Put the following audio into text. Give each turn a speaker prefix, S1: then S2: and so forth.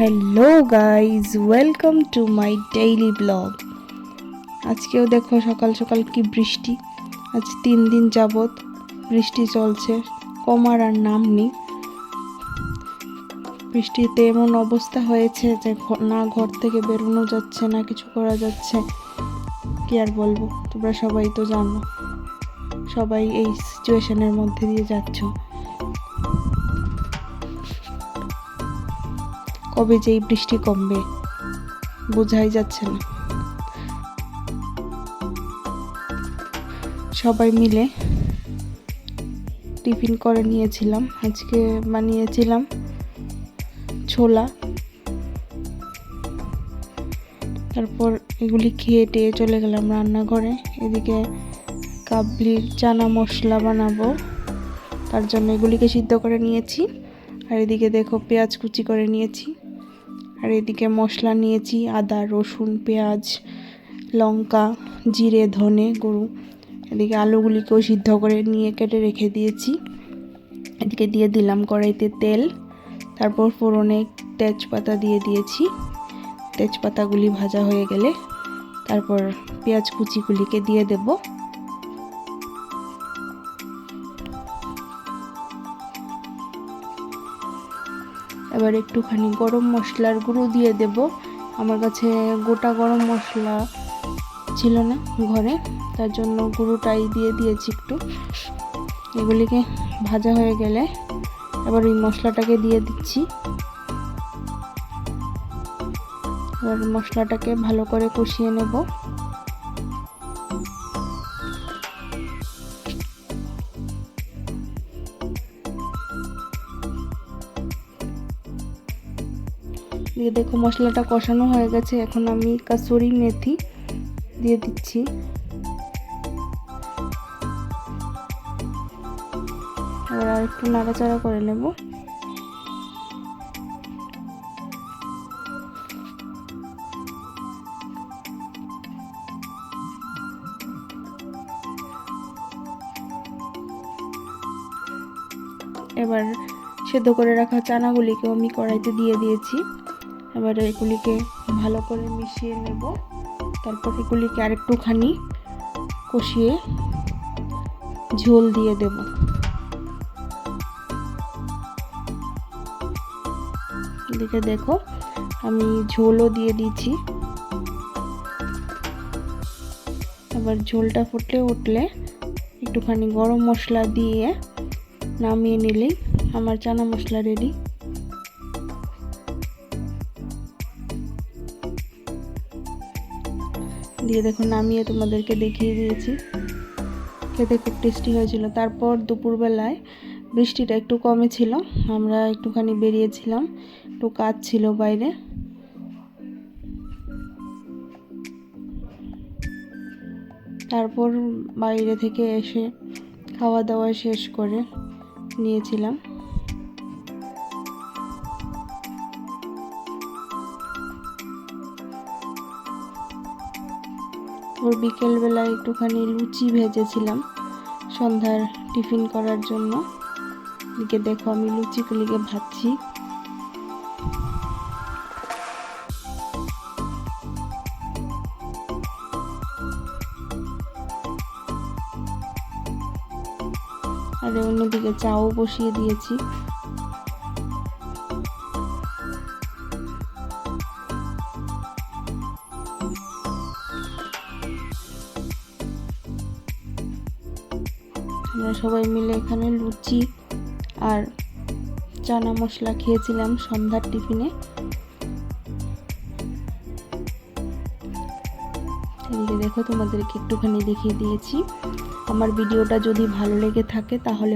S1: Hello guys, welcome to my daily blog. আজকেও দেখো সকাল সকাল কি বৃষ্টি। আজ 3 দিন যাবৎ বৃষ্টি চলছে, কমার আর নাম নেই। বৃষ্টিতে এমন অবস্থা হয়েছে যে না ঘর থেকে বেরোনো যাচ্ছে না, কিছু করা যাচ্ছে। কি আর বলবো, তোমরা সবাই তো জানো, সবাই এই সিচুয়েশনের মধ্যে দিয়ে যাচ্ছ। কবে যে এই বৃষ্টি কমবে বোঝাই যাচ্ছে না। সবাই মিলে টিফিন করে নিয়েছিলাম। আজকে বানিয়েছিলাম ছোলা, তারপর এগুলি খেয়ে টেয়ে চলে গেলাম রান্নাঘরে। এদিকে কাবলির চানা মশলা বানাবো, তার জন্য এগুলিকে সিদ্ধ করে নিয়েছি। আর এদিকে দেখো পেঁয়াজ কুচি করে নিয়েছি। আর এদিকে মশলা নিয়েছি আদা, রসুন, পেঁয়াজ, লঙ্কা, জিরে, ধনে গুঁড়ো। এদিকে আলুগুলিকেও সিদ্ধ করে নিয়ে কেটে রেখে দিয়েছি। এদিকে দিয়ে দিলাম কড়াইতে তেল, তারপর ফোড়নে তেজপাতা দিয়ে দিয়েছি। তেজপাতাগুলি ভাজা হয়ে গেলে তারপর পেঁয়াজ কুচিগুলিকে দিয়ে দেব। এবার একটুখানি গরম মশলার গুঁড়ো দিয়ে দেব। আমার কাছে গোটা গরম মশলা ছিল না ঘরে, তার জন্য গুঁড়োটাই দিয়ে দিয়েছি একটু। এগুলিকে ভাজা হয়ে গেলে এবার ওই মশলাটাকে দিয়ে দিচ্ছি। এবার মশলাটাকে ভালো করে কষিয়ে নেব। দেখো মশলাটা কষানো হয়ে গেছে। এখন আমি কাসুরি মেথি দিয়ে দিচ্ছি। এবার আর একটু নাড়াচাড়া করে নেব। এবার সেদ্ধ করে রাখা চানাগুলিকেও আমি কড়াইতে দিয়ে দিয়েছি। এবার এগুলিকে ভালো করে মিশিয়ে নেব। তারপর এগুলিকে আরেকটুখানি কষিয়ে ঝোল দিয়ে দেব। এদিকে দেখো আমি ঝোলও দিয়ে দিয়েছি। এবার ঝোলটা ফুটে উঠলে একটুখানি গরম মশলা দিয়ে নামিয়ে নিলেই আমার চানা মশলা রেডি। দিয়ে দেখো নামিয়ে তোমাদেরকে দেখিয়ে দিয়েছি। খেতে খুব টেস্টি হয়েছিল। তারপর দুপুরবেলায় বৃষ্টিটা একটু কমে ছিল, আমরা একটুখানি বেরিয়েছিলাম, একটু কাজ ছিল বাইরে। তারপর বাইরে থেকে এসে খাওয়া দাওয়া শেষ করে নিয়েছিলাম। ওর বিকেলবেলায় একটুখানি লুচি ভেজেছিলাম সন্ধ্যার টিফিন করার জন্য। এদিকে দেখো আমি লুচিগুলিকে ভাজছি। আর অন্যদিকে চাও বসিয়ে দিয়েছি। আমরা সবাই মিলে এখানে লুচি আর চানা মশলা খেয়েছিলাম সন্ধ্যার টিফিনে। এদিকে দেখো তোমাদেরকে একটুখানি দেখিয়ে দিয়েছি। আমার ভিডিওটা যদি ভালো লেগে থাকে তাহলে